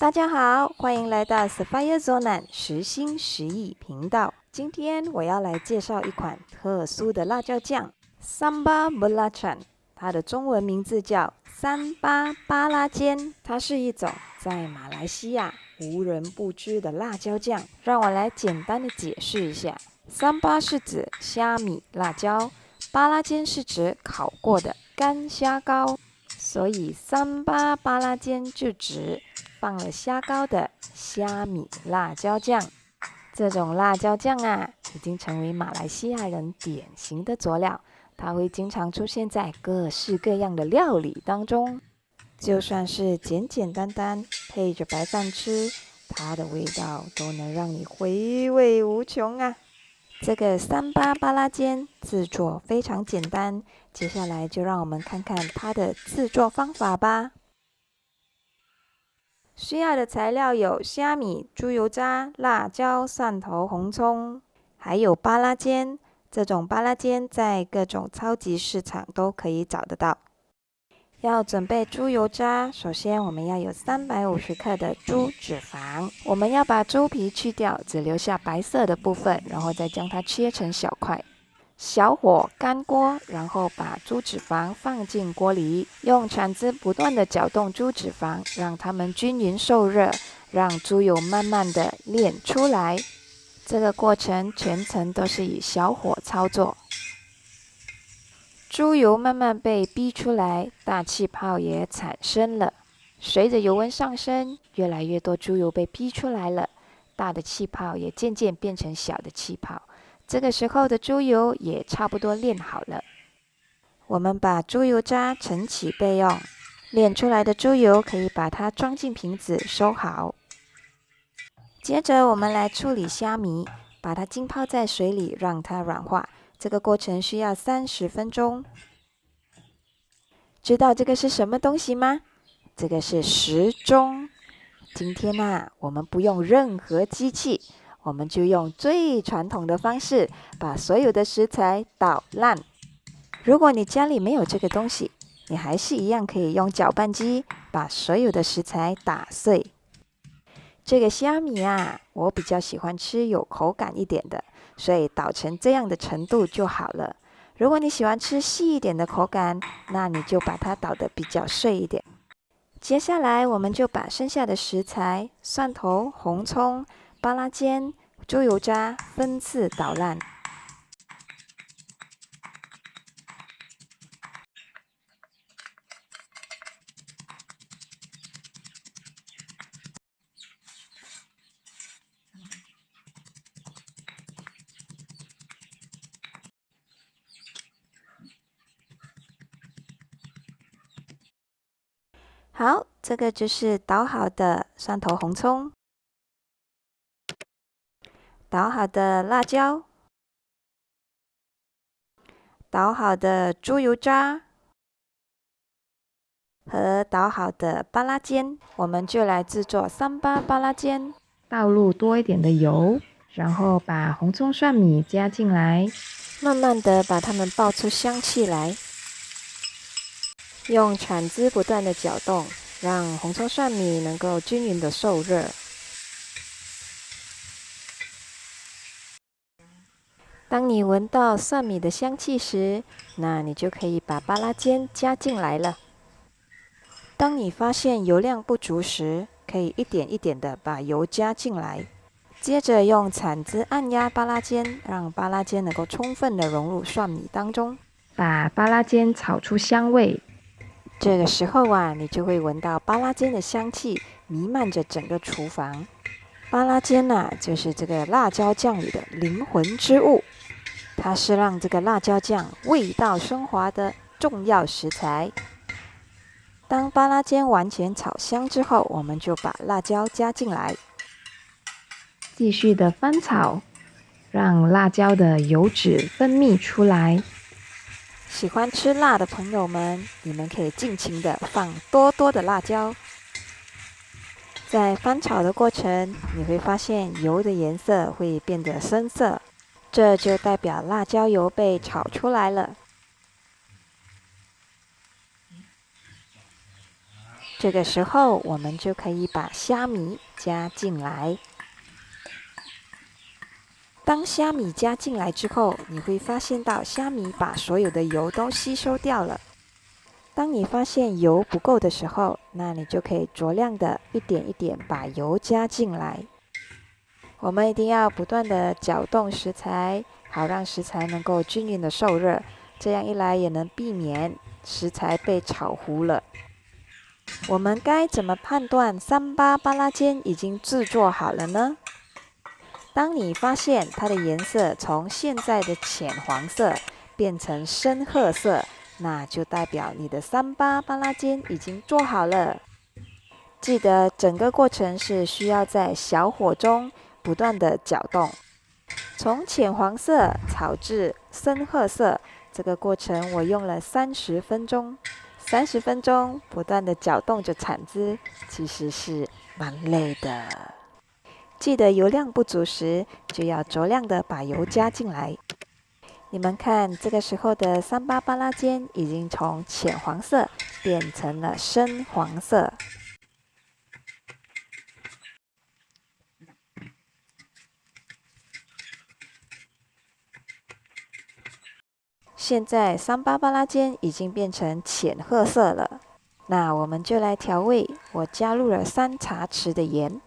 大家好，欢迎来到 Sapphire Zonan 时心时意频道。今天我要来介绍一款特殊的辣椒酱 Sambal Belacan， 它的中文名字叫三八巴拉煎。它是一种在马来西亚无人不知的辣椒酱。让我来简单的解释一下，三八是指虾米辣椒，巴拉煎是指烤过的干虾膏，所以三八巴拉煎就指放了虾膏的虾米辣椒酱。这种辣椒酱啊，已经成为马来西亚人典型的佐料，它会经常出现在各式各样的料理当中。就算是简简单单配着白饭吃，它的味道都能让你回味无穷啊！这个三八巴拉煎制作非常简单，接下来就让我们看看它的制作方法吧。需要的材料有虾米、猪油渣、辣椒、蒜头、红葱，还有巴拉煎。这种巴拉煎在各种超级市场都可以找得到。要准备猪油渣，首先我们要有350克的猪脂肪，我们要把猪皮去掉，只留下白色的部分，然后再将它切成小块。小火干锅，然后把猪脂肪放进锅里，用铲子不断的搅动猪脂肪，让它们均匀受热，让猪油慢慢的炼出来。这个过程全程都是以小火操作。猪油慢慢被逼出来，大气泡也产生了。随着油温上升，越来越多猪油被逼出来了，大的气泡也渐渐变成小的气泡。这个时候的猪油也差不多炼好了，我们把猪油渣盛起备用。炼出来的猪油可以把它装进瓶子收好。接着我们来处理虾米，把它浸泡在水里让它软化，这个过程需要30分钟。知道这个是什么东西吗？这个是时钟。今天啊，我们不用任何机器，我们就用最传统的方式，把所有的食材捣烂。如果你家里没有这个东西，你还是一样可以用搅拌机把所有的食材打碎。这个虾米啊，我比较喜欢吃有口感一点的，所以捣成这样的程度就好了。如果你喜欢吃细一点的口感，那你就把它捣得比较碎一点。接下来我们就把剩下的食材蒜头、红葱、巴拉煎、猪油渣分次捣烂。好，这个就是捣好的蒜头、红葱，捣好的辣椒，捣好的猪油渣和捣好的巴拉煎。我们就来制作三八巴拉煎。倒入多一点的油，然后把红葱蒜米加进来，慢慢的把它们爆出香气来。用铲子不断的搅动，让红葱蒜米能够均匀的受热。当你闻到蒜米的香气时，那你就可以把巴拉煎加进来了。当你发现油量不足时，可以一点一点的把油加进来。接着用铲子按压巴拉煎，让巴拉煎能够充分的融入蒜米当中，把巴拉煎炒出香味。这个时候啊，你就会闻到巴拉煎的香气弥漫着整个厨房。巴拉煎啊，就是这个辣椒酱里的灵魂之物，它是让这个辣椒酱味道升华的重要食材。当巴拉煎完全炒香之后，我们就把辣椒加进来，继续的翻炒，让辣椒的油脂分泌出来。喜欢吃辣的朋友们，你们可以尽情的放多多的辣椒。在翻炒的过程，你会发现油的颜色会变得深色，这就代表辣椒油被炒出来了。这个时候，我们就可以把虾米加进来。当虾米加进来之后，你会发现到虾米把所有的油都吸收掉了。当你发现油不够的时候，那你就可以酌量的一点一点把油加进来。我们一定要不断的搅动食材，好让食材能够均匀的受热，这样一来也能避免食材被炒糊了。我们该怎么判断三八巴拉煎已经制作好了呢？当你发现它的颜色从现在的浅黄色变成深褐色，那就代表你的三八巴拉煎已经做好了。记得整个过程是需要在小火中不断的搅动，从浅黄色炒至深褐色，这个过程我用了30分钟。30分钟不断的搅动着铲子，其实是蛮累的。记得油量不足时，就要酌量的把油加进来。你们看，这个时候的三八巴拉煎已经从浅黄色变成了深黄色。现在三八巴拉煎已经变成浅褐色了，那我们就来调味。我加入了3茶匙的盐，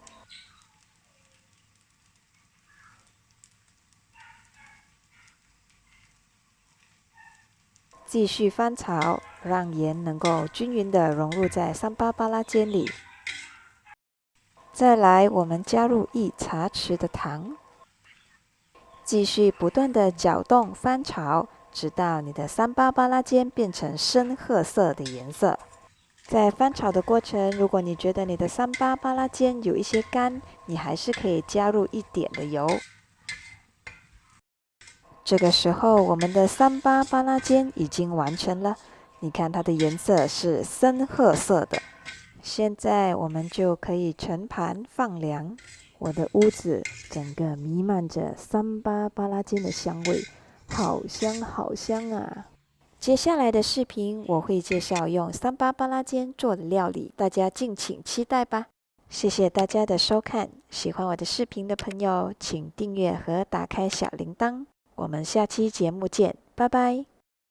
继续翻炒，让盐能够均匀的融入在三八巴拉煎里。再来，我们加入1茶匙的糖，继续不断的搅动翻炒。直到你的三八巴拉煎变成深褐色的颜色。在翻炒的过程，如果你觉得你的三八巴拉煎有一些干，你还是可以加入1点的油。这个时候，我们的三八巴拉煎已经完成了。你看它的颜色是深褐色的。现在我们就可以盛盘放凉。我的屋子整个弥漫着三八巴拉煎的香味。好香好香啊！接下来的视频我会介绍用三八巴拉煎做的料理，大家敬请期待吧。谢谢大家的收看，喜欢我的视频的朋友，请订阅和打开小铃铛。我们下期节目见，拜拜。